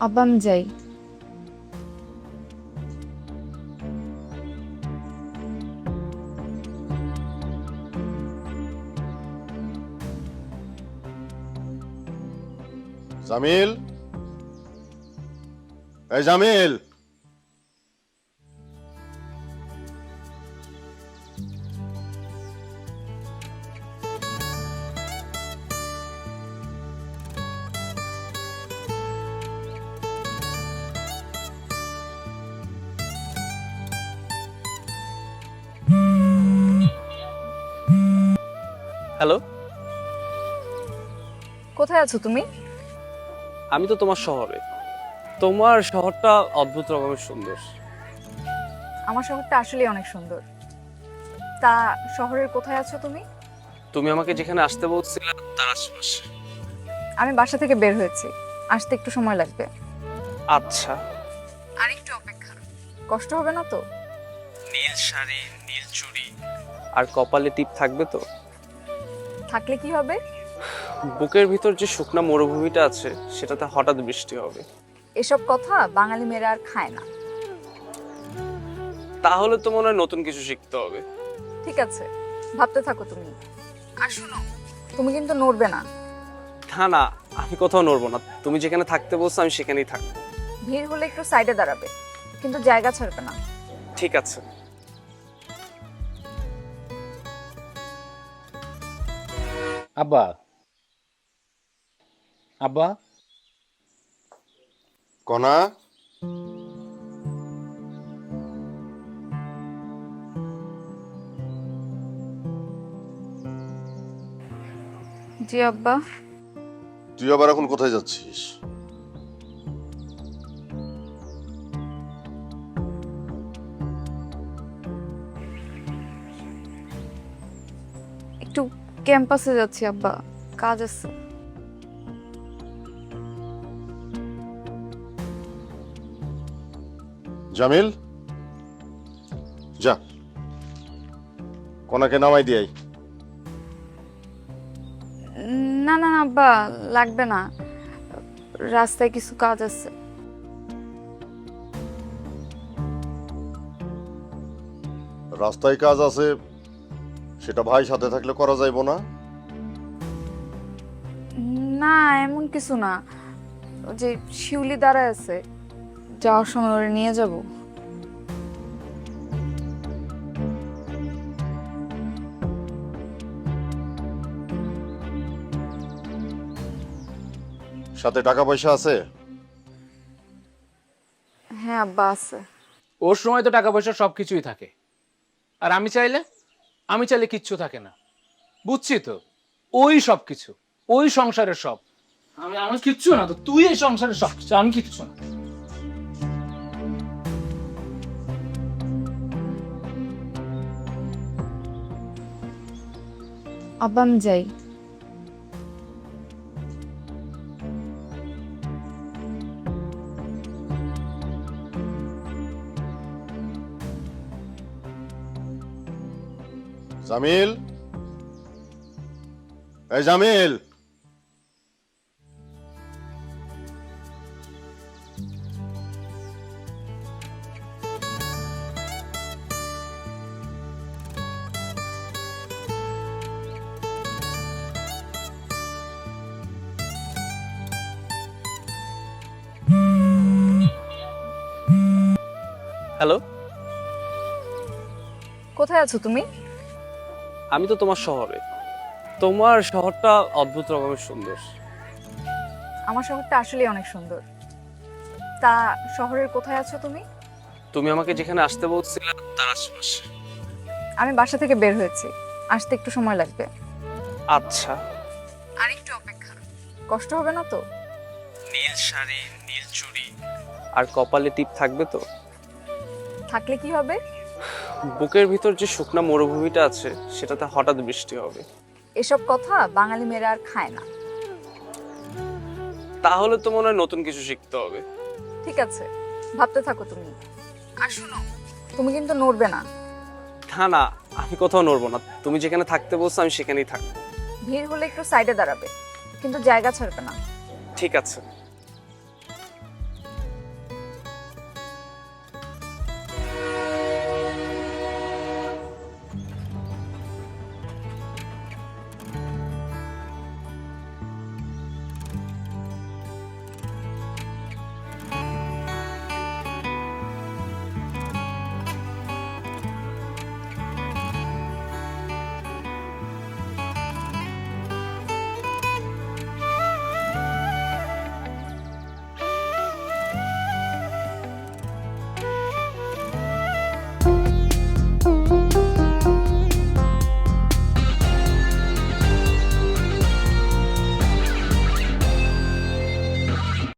আব্বা আমি যাই। জামিল, এই জামিল। হ্যালো, কোথায় আছো তুমি? আমি তো তোমার শহরে। তোমার শহরটা অদ্ভুত রকমের সুন্দর। আমার শহরটা আসলেই অনেক সুন্দর। তা শহরের কোথায় আছো তুমি? তুমি আমাকে যেখানে আসতে বলছিলে তার আশেপাশে। আমি বাসা থেকে বের হয়েছি, আসতে একটু সময় লাগবে। আচ্ছা। আর একটু অপেক্ষা, কষ্ট হবে না তো? নীল শাড়ি, নীল চুড়ি আর কপালে টিপ থাকবে তো? থাকলে কি হবে? বুকের ভিতর যে শুকনা মরুভূমিটা আছে সেটাতে হঠাৎ বৃষ্টি হবে। এসব কথা বাঙালি মেয়েরা আর খায় না। তাহলে তো মনে হয় নতুন কিছু শিখতে হবে। ঠিক আছে, ভাবতে থাকো তুমি। আর শোনো, তুমি কিন্তু নড়বে না। না না, আমি কোথাও নড়বো না। তুমি যেখানে থাকতে বলছো আমি সেখানেই থাকবো। ভিড় হলে একটু সাইডে দাঁড়াবে, কিন্তু জায়গা ছাড়বে না। ঠিক আছে। আব্বা, আব্বা, কনা, জি আব্বা। তুই আবার এখন কোথায় যাচ্ছিস? একটু ক্যাম্পাসে যাচ্ছি আব্বা, কাজ আছে। জামিল, যা কনাকে নামাই দিয়াই। না না না আব্বা, লাগবে না, রাস্তায় কিছু কাজ আছে। রাস্তায় কাজ আছে, সেটা ভাই সাথে থাকলে করা যাইবো না? না এমন কিছু না, ওই যে শিউলি দাঁড়ায় আছে, যাওয়ার সময় ওরে নিয়ে যাব। সাথে টাকা পয়সা আছে? হ্যাঁ আব্বা আছে। ওর সময় তো টাকা পয়সা সবকিছুই থাকে, আর আমি চাইলে কিচ্ছু থাকে না। বুঝছি তো, ওই সব কিছু, ওই সংসারের সব। আমার কিচ্ছু না তো, তুই এই সংসারের সব কিছু, আমি কিচ্ছু না। আব্বা আমি যাই। জামিল, এই জামিল। হ্যালো, কোথায় আছো তুমি? আমি তো তোমার শহরে। তোমার শহরটা অদ্ভুত রকমের সুন্দর। আমার শহরটা আসলেই অনেক সুন্দর। তা শহরের কোথায় আছো তুমি? তুমি আমাকে যেখানে আসতে বলছিলে তার আশেপাশে। আমি বাসা থেকে বের হয়েছি, আসতে একটু সময় লাগবে। আচ্ছা। আর একটু অপেক্ষা, কষ্ট হবে না তো? নীল শাড়ি, নীল চুড়ি আর কপালে টিপ থাকবে তো? থাকলে কি হবে? বুকের ভিতর যে শুকনা মরুভূমিটা আছে সেটাতে হঠাৎ বৃষ্টি হবে। এসব কথা বাঙালি মেয়েরা আর খায় না। তাহলে তো মনে হয় নতুন কিছু শিখতে হবে। ঠিক আছে, ভাবতে থাকো তুমি। আর শোনো, তুমি কিন্তু নড়বে না। না না, আমি কোথাও নড়বো না। তুমি যেখানে থাকতে বলছো আমি সেখানেই থাকবো। ভিড় হলে একটু সাইডে দাঁড়াবে, কিন্তু জায়গা ছাড়বে না। ঠিক আছে।